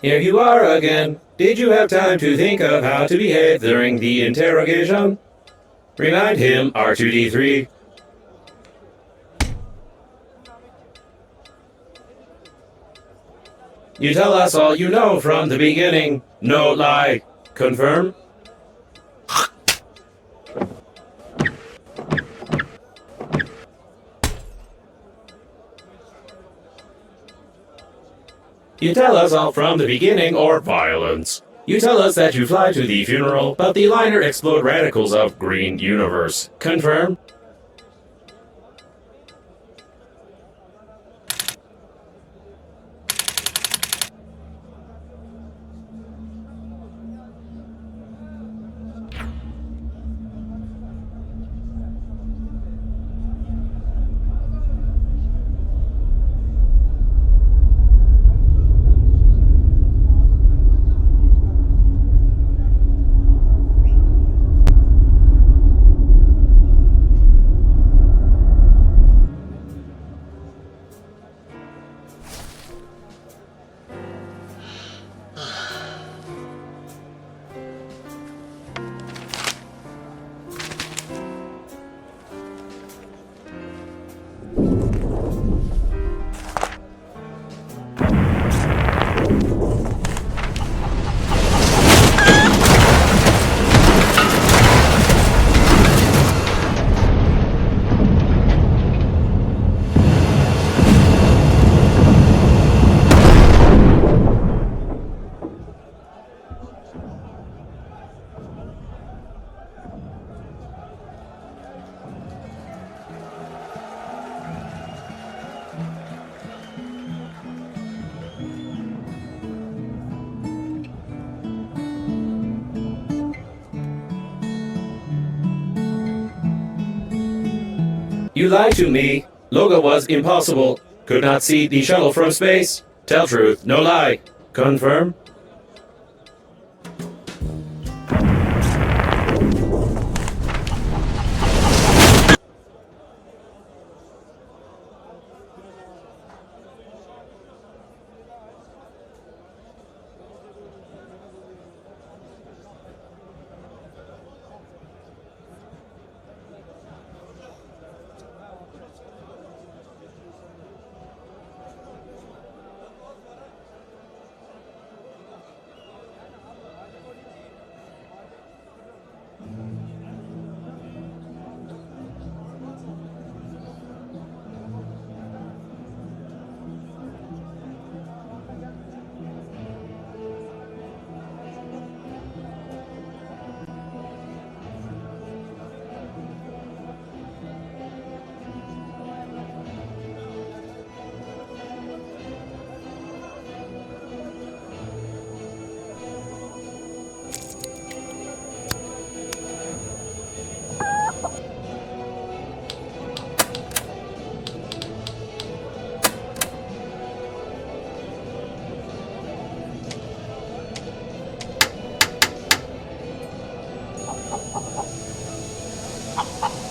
Here you are again. Did you have time to think of how to behave during the interrogation? Remind him, R2-D3. You tell us all you know from the beginning. No lie. Confirm? You tell us all from the beginning, or violence. You tell us that you fly to the funeral, but the liner explode radicals of green universe. Confirm? You lied to me. Logo was impossible. Could not see the shuttle from space. Tell truth, no lie. Confirm?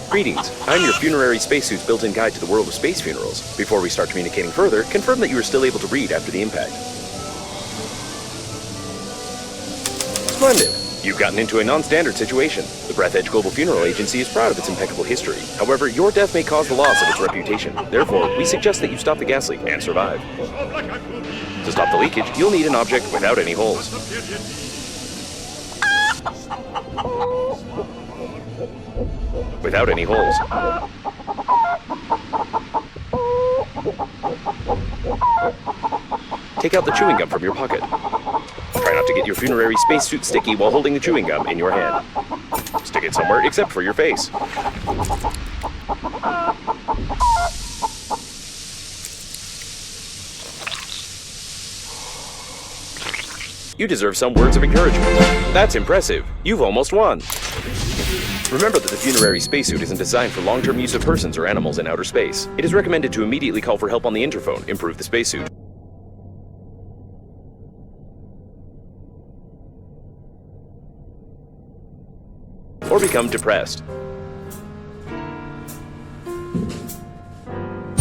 Greetings, I'm your funerary spacesuit's built-in guide to the world of space funerals. Before we start communicating further, confirm that you are still able to read after the impact. Splendid! You've gotten into a non-standard situation. The Breathedge Global Funeral Agency is proud of its impeccable history. However, your death may cause the loss of its reputation. Therefore, we suggest that you stop the gas leak and survive. To stop the leakage, you'll need an object without any holes. Without any holes. Take out the chewing gum from your pocket. Try not to get your funerary spacesuit sticky while holding the chewing gum in your hand. Stick it somewhere except for your face. You deserve some words of encouragement. That's impressive. You've almost won. Remember that the funerary spacesuit isn't designed for long-term use of persons or animals in outer space. It is recommended to immediately call for help on the interphone. Improve the spacesuit. Or become depressed.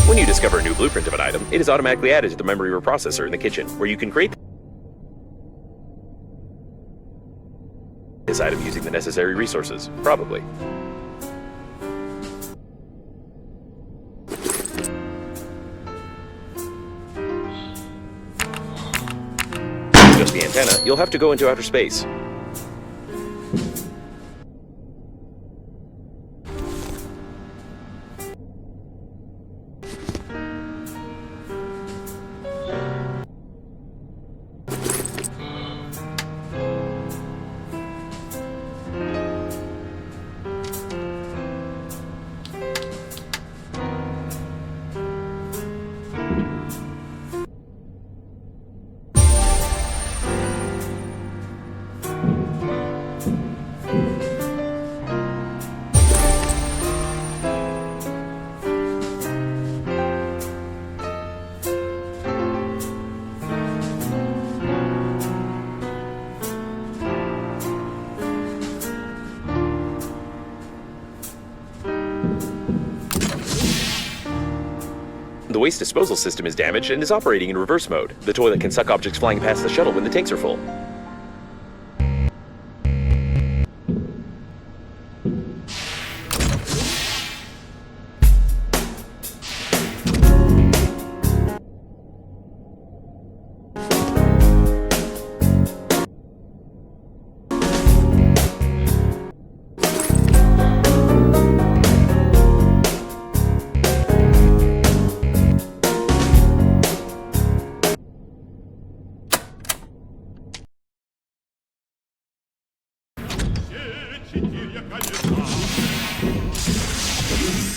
When you discover a new blueprint of an item, it is automatically added to the memory reprocessor in the kitchen, where you can create this item using the necessary resources. Probably. To adjust the antenna, you'll have to go into outer space. The waste disposal system is damaged and is operating in reverse mode. The toilet can suck objects flying past the shuttle when the tanks are full.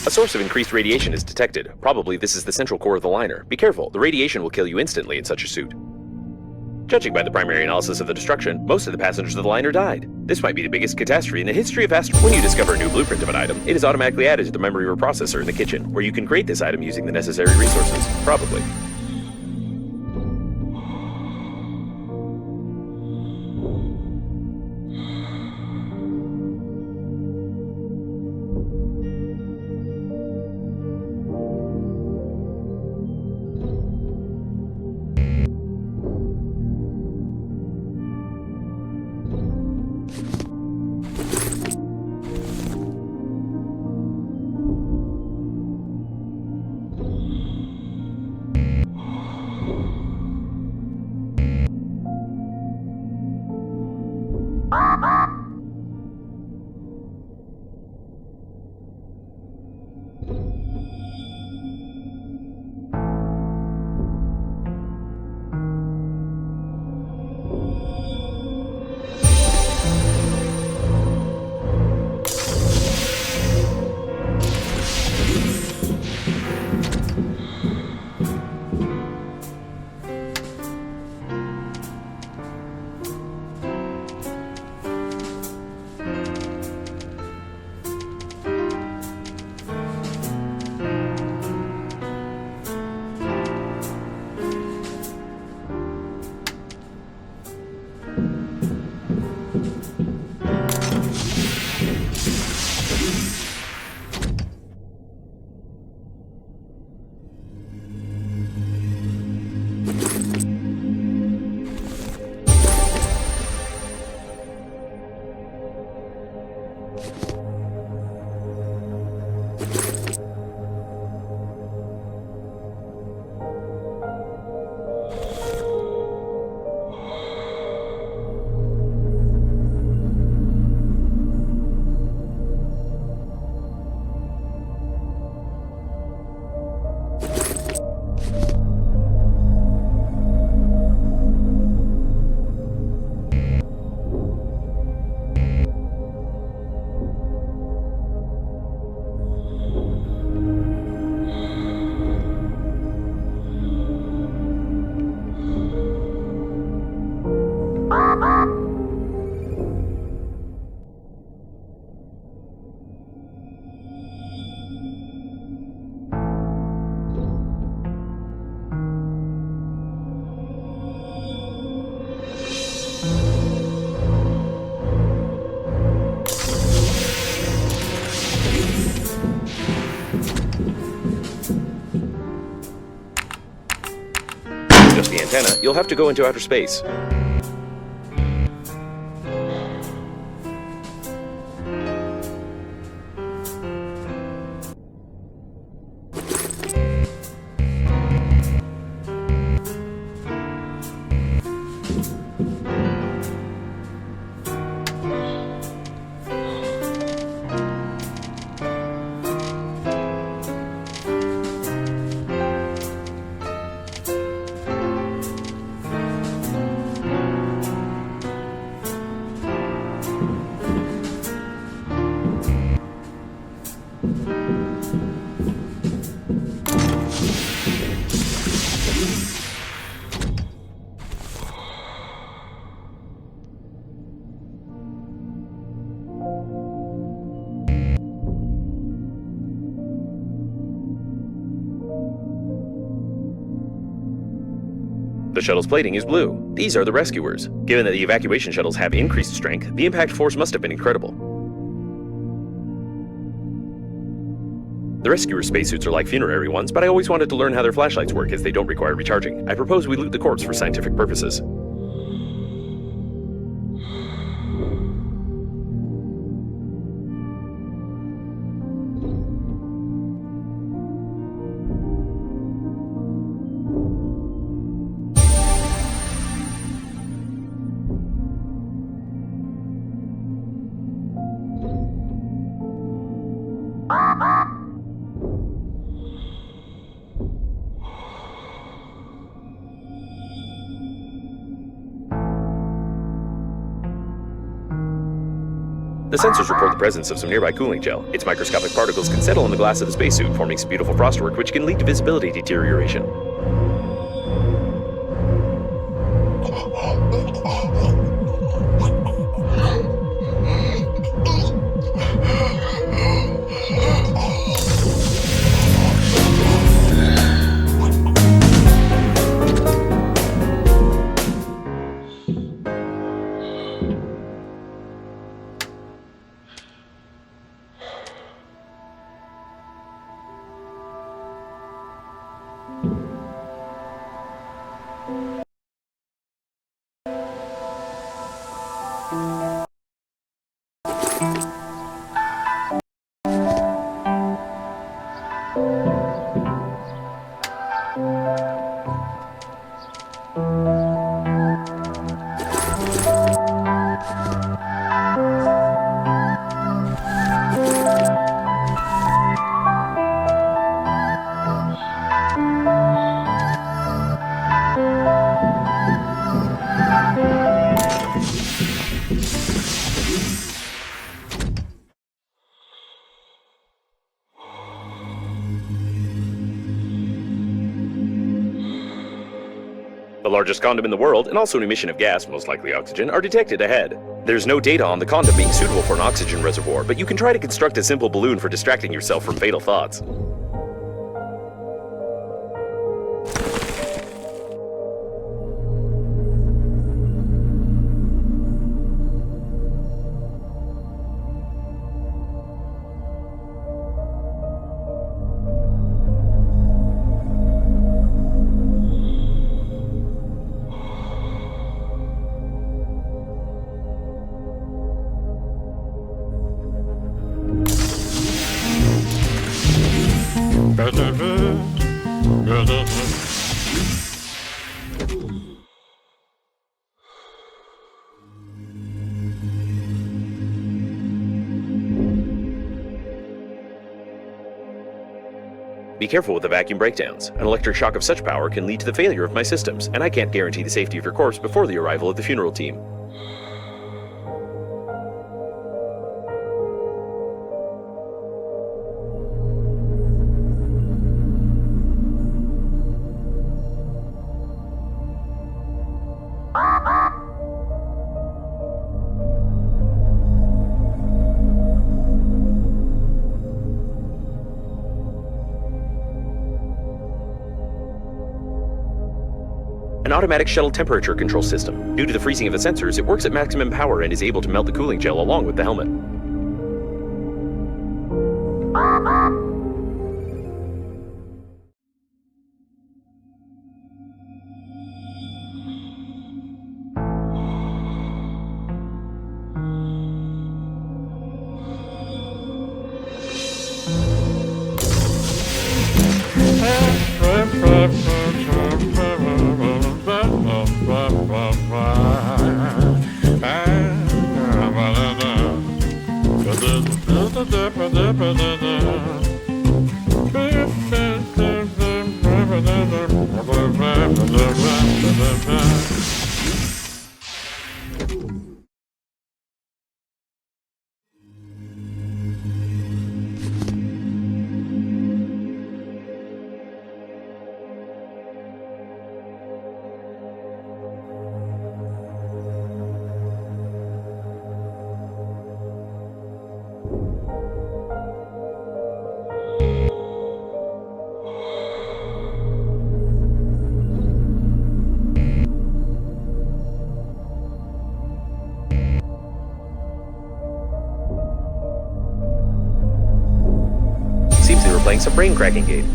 A source of increased radiation is detected. Probably this is the central core of the liner. Be careful, the radiation will kill you instantly in such a suit. Judging by the primary analysis of the destruction, most of the passengers of the liner died. This might be the biggest catastrophe in the history of When you discover a new blueprint of an item, it is automatically added to the memory reprocessor in the kitchen, where you can create this item using the necessary resources. Probably. Adjust the antenna, you'll have to go into outer space. The shuttle's plating is blue. These are the rescuers. Given that the evacuation shuttles have increased strength, the impact force must have been incredible. The rescuer spacesuits are like funerary ones, but I always wanted to learn how their flashlights work as they don't require recharging. I propose we loot the corpse for scientific purposes. The sensors report the presence of some nearby cooling gel. Its microscopic particles can settle on the glass of the spacesuit, forming some beautiful frostwork which can lead to visibility deterioration. The largest condom in the world, and also an emission of gas, most likely oxygen, are detected ahead. There's no data on the condom being suitable for an oxygen reservoir, but you can try to construct a simple balloon for distracting yourself from fatal thoughts. Be careful with the vacuum breakdowns. An electric shock of such power can lead to the failure of my systems, and I can't guarantee the safety of your corpse before the arrival of the funeral team. An automatic shuttle temperature control system. Due to the freezing of the sensors, it works at maximum power and is able to melt the cooling gel along with the helmet. playing some brain cracking game.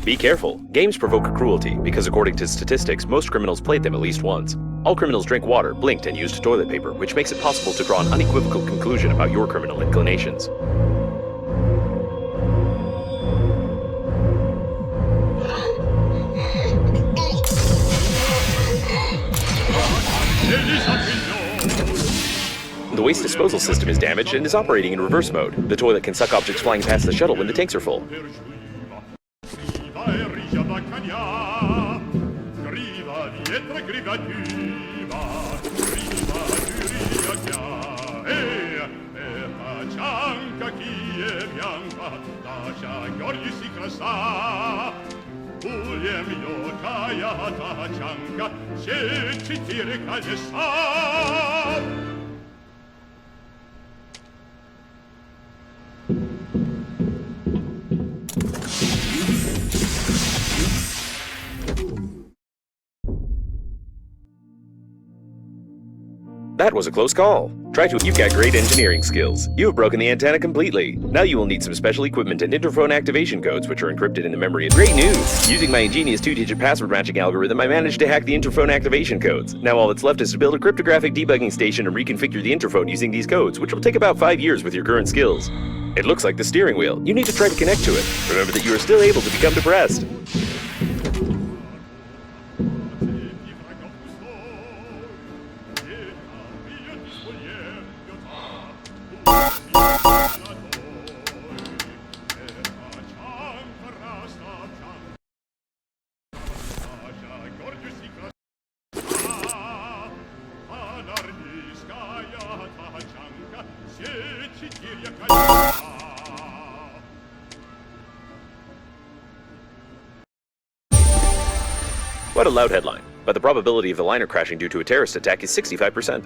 Be careful. Games provoke cruelty because according to statistics, most criminals played them at least once. All criminals drink water, blinked, and used toilet paper, which makes it possible to draw an unequivocal conclusion about your criminal inclinations. The waste disposal system is damaged and is operating in reverse mode. The toilet can suck objects flying past the shuttle when the tanks are full. That was a close call. You've got great engineering skills. You have broken the antenna completely. Now you will need some special equipment and interphone activation codes, which are encrypted in the memory. Great news! Using my ingenious 2-digit password matching algorithm, I managed to hack the interphone activation codes. Now all that's left is to build a cryptographic debugging station and reconfigure the interphone using these codes, which will take about 5 years with your current skills. It looks like the steering wheel. You need to try to connect to it. Remember that you are still able to become depressed. What a loud headline. But the probability of the liner crashing due to a terrorist attack is 65%.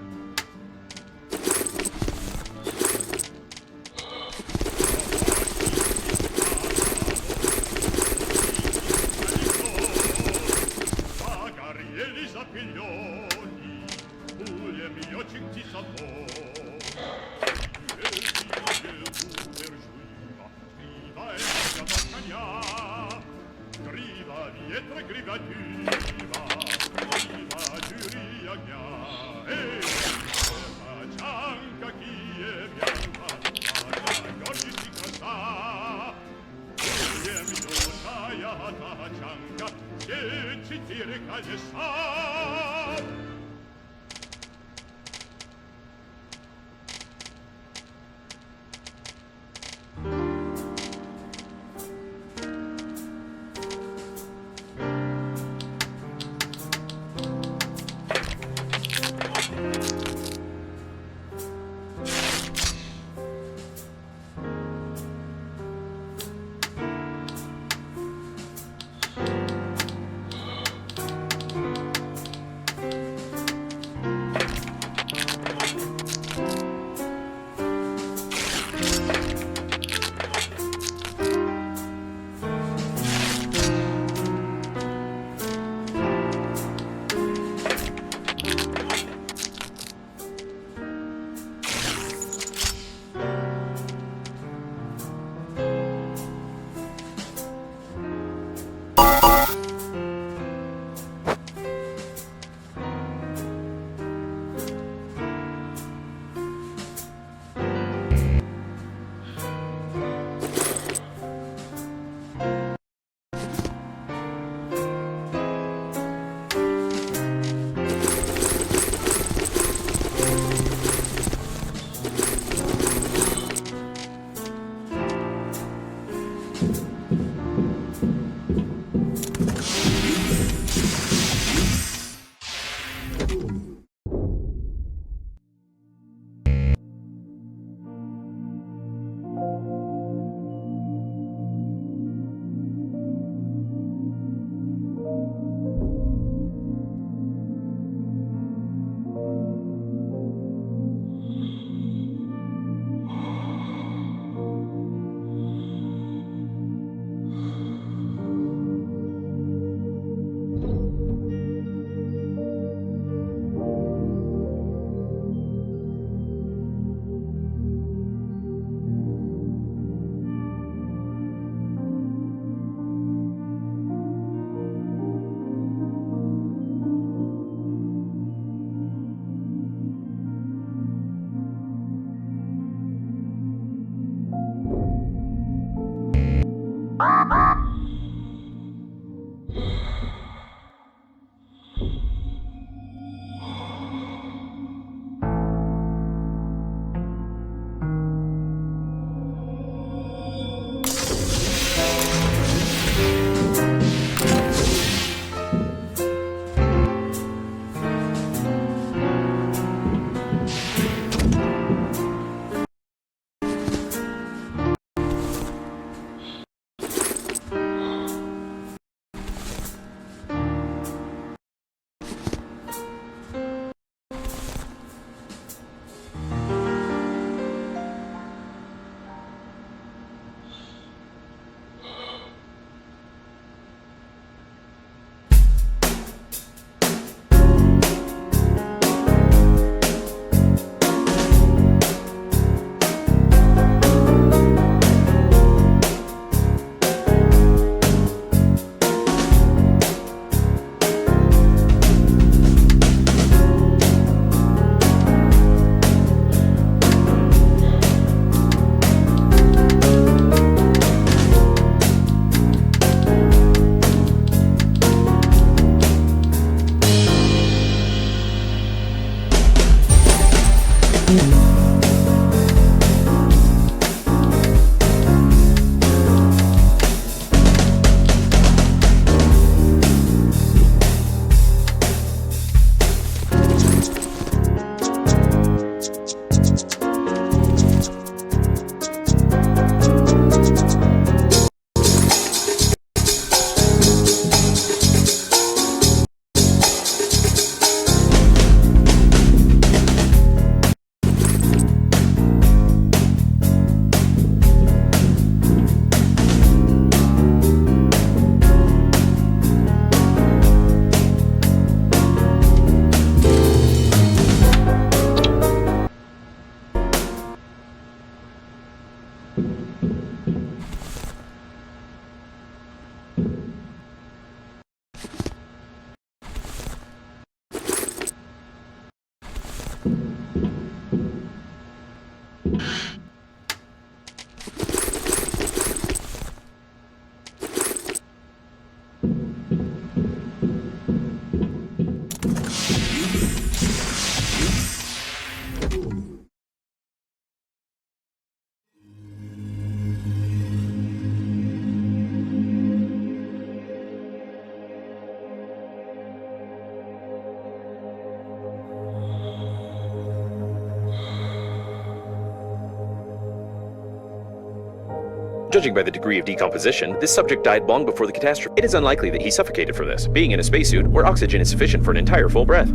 Judging by the degree of decomposition, this subject died long before the catastrophe. It is unlikely that he suffocated from this, being in a spacesuit where oxygen is sufficient for an entire full breath.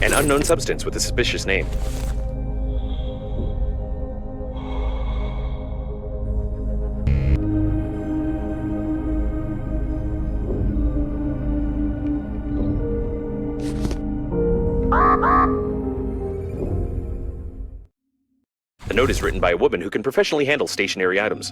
An unknown substance with a suspicious name. The note is written by a woman who can professionally handle stationary items.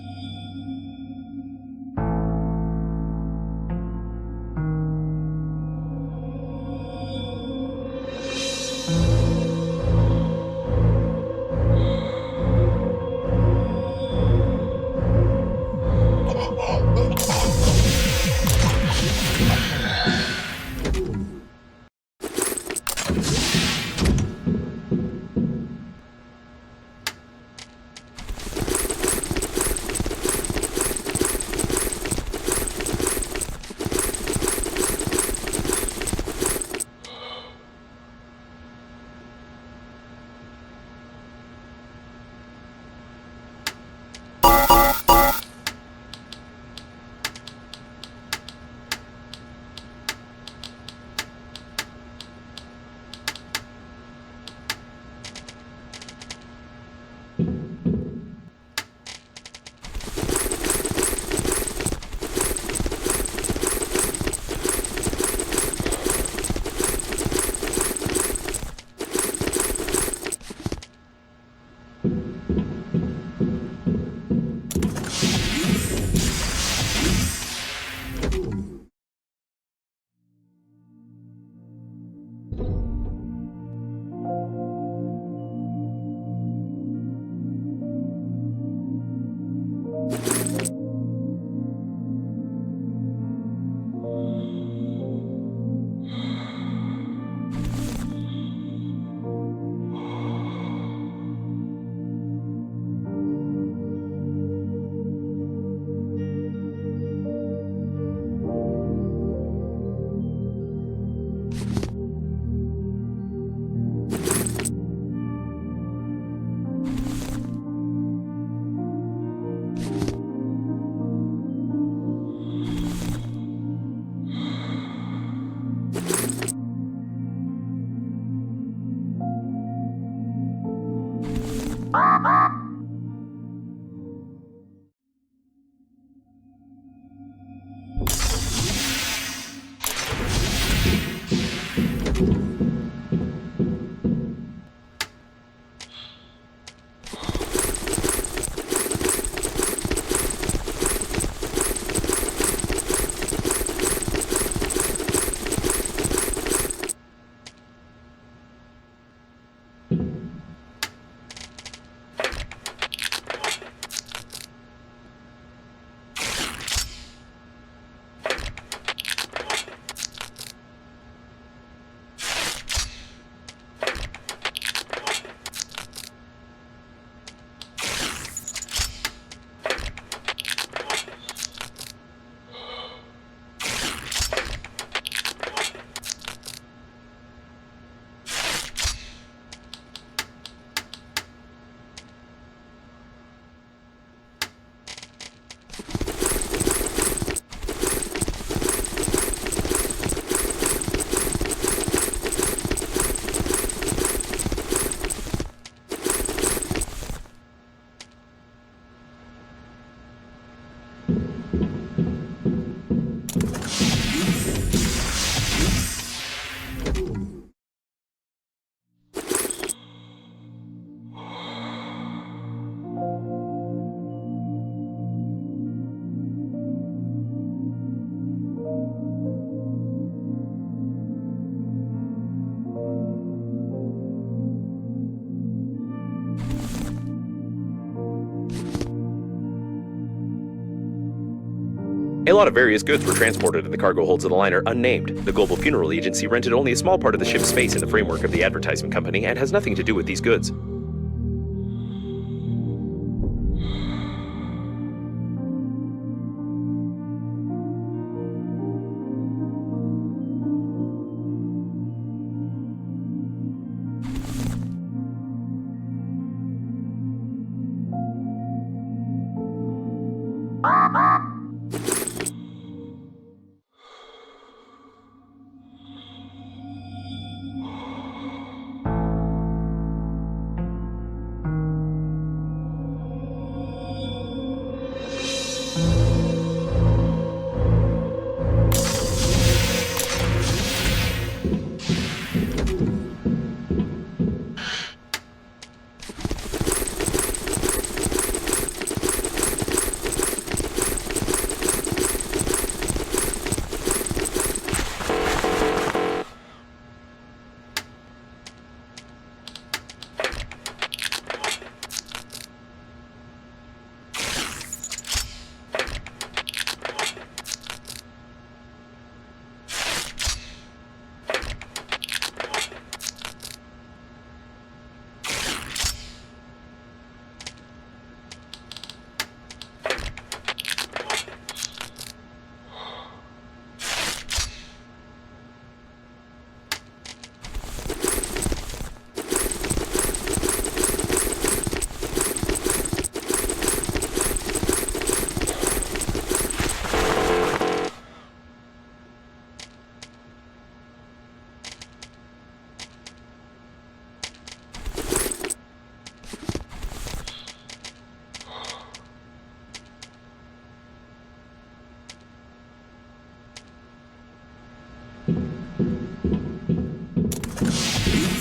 A lot of various goods were transported in the cargo holds of the liner unnamed. The Global Funeral Agency rented only a small part of the ship's space in the framework of the advertisement company and has nothing to do with these goods.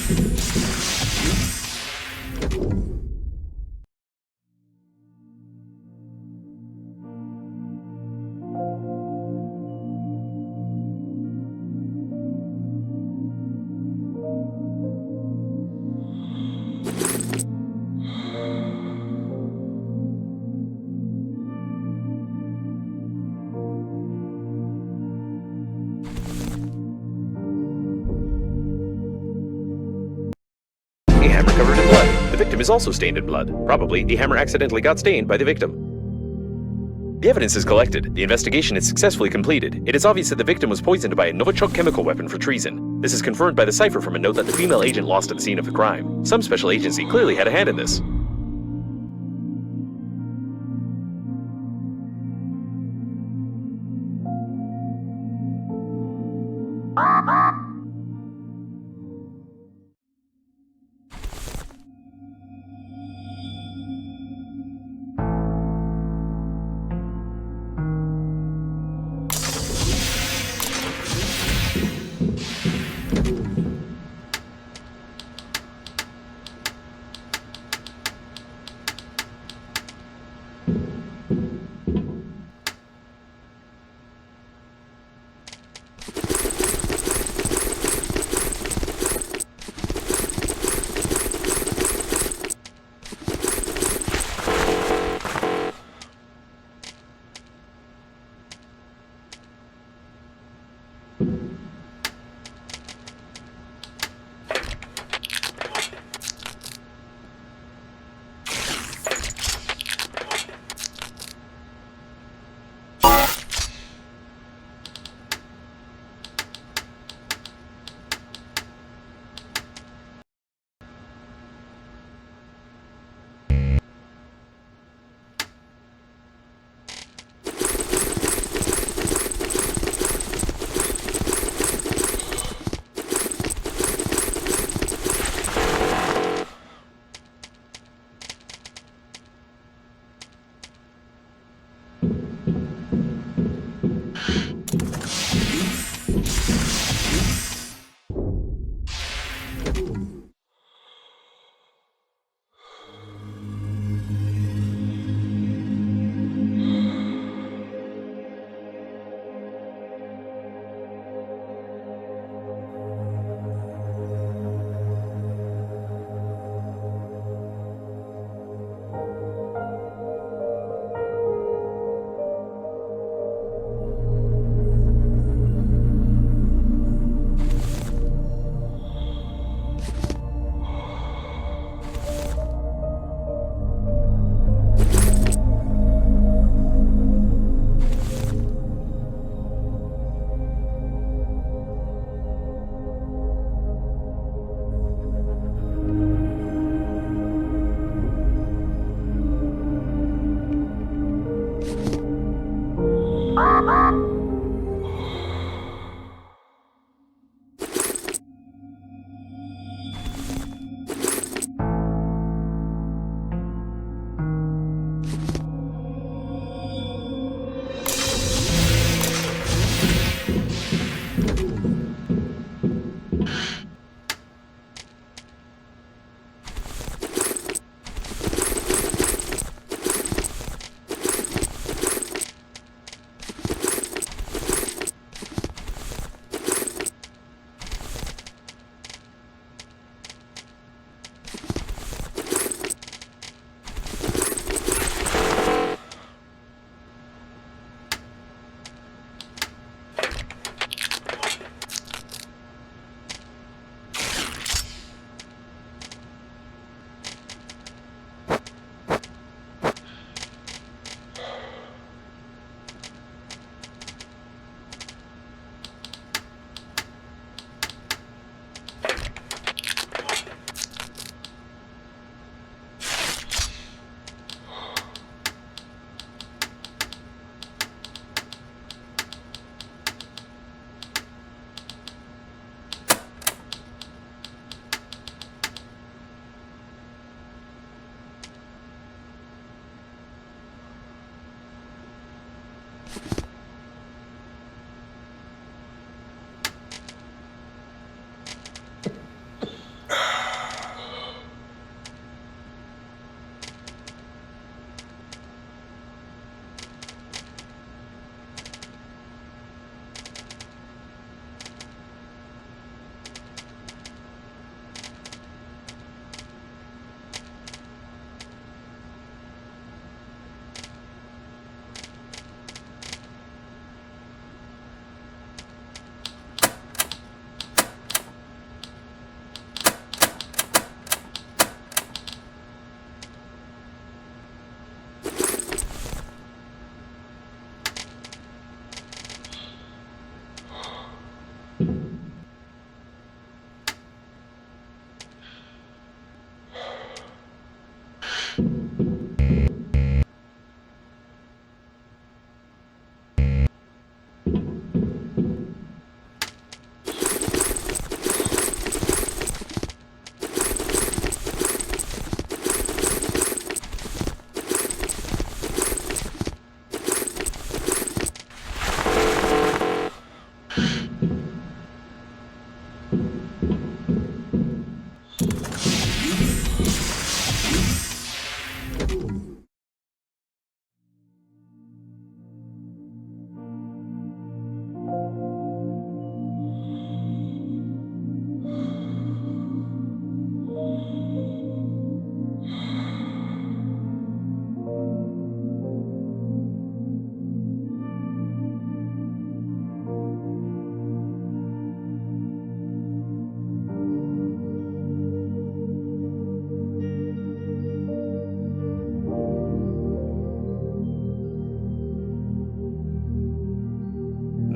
A hammer covered in blood. The victim is also stained in blood. Probably, the hammer accidentally got stained by the victim. The evidence is collected. The investigation is successfully completed. It is obvious that the victim was poisoned by a Novichok chemical weapon for treason. This is confirmed by the cipher from a note that the female agent lost at the scene of the crime. Some special agency clearly had a hand in this.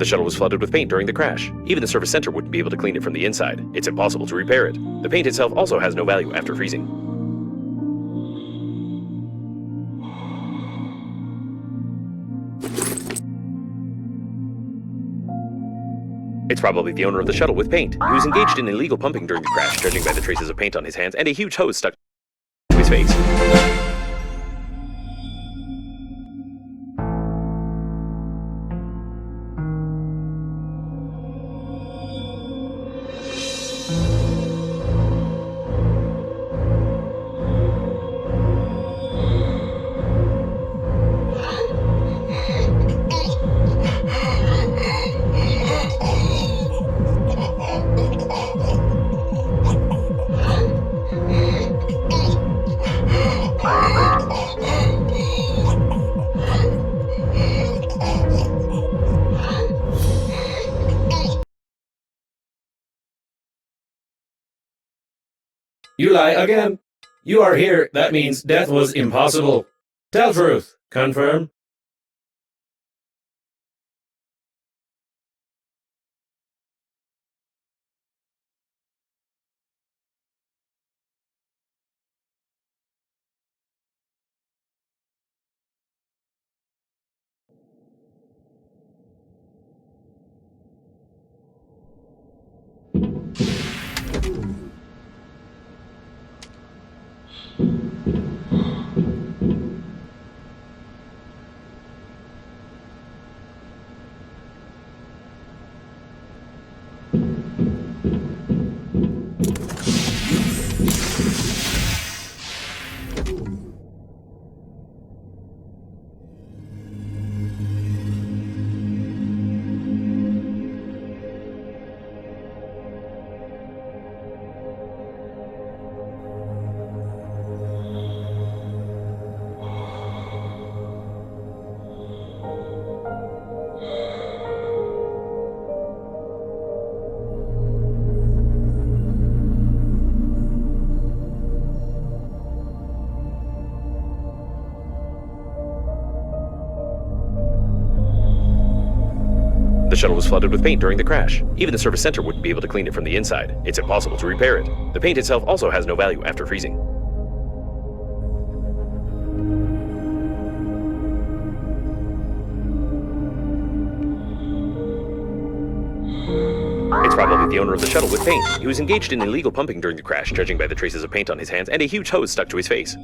The shuttle was flooded with paint during the crash. Even the service center wouldn't be able to clean it from the inside. It's impossible to repair it. The paint itself also has no value after freezing. It's probably the owner of the shuttle with paint. He was engaged in illegal pumping during the crash, judging by the traces of paint on his hands and a huge hose stuck to his face. You lie again. You are here. That means death was impossible. Tell truth. Confirm. The shuttle was flooded with paint during the crash. Even the service center wouldn't be able to clean it from the inside. It's impossible to repair it. The paint itself also has no value after freezing. It's probably the owner of the shuttle with paint. He was engaged in illegal pumping during the crash, judging by the traces of paint on his hands and a huge hose stuck to his face.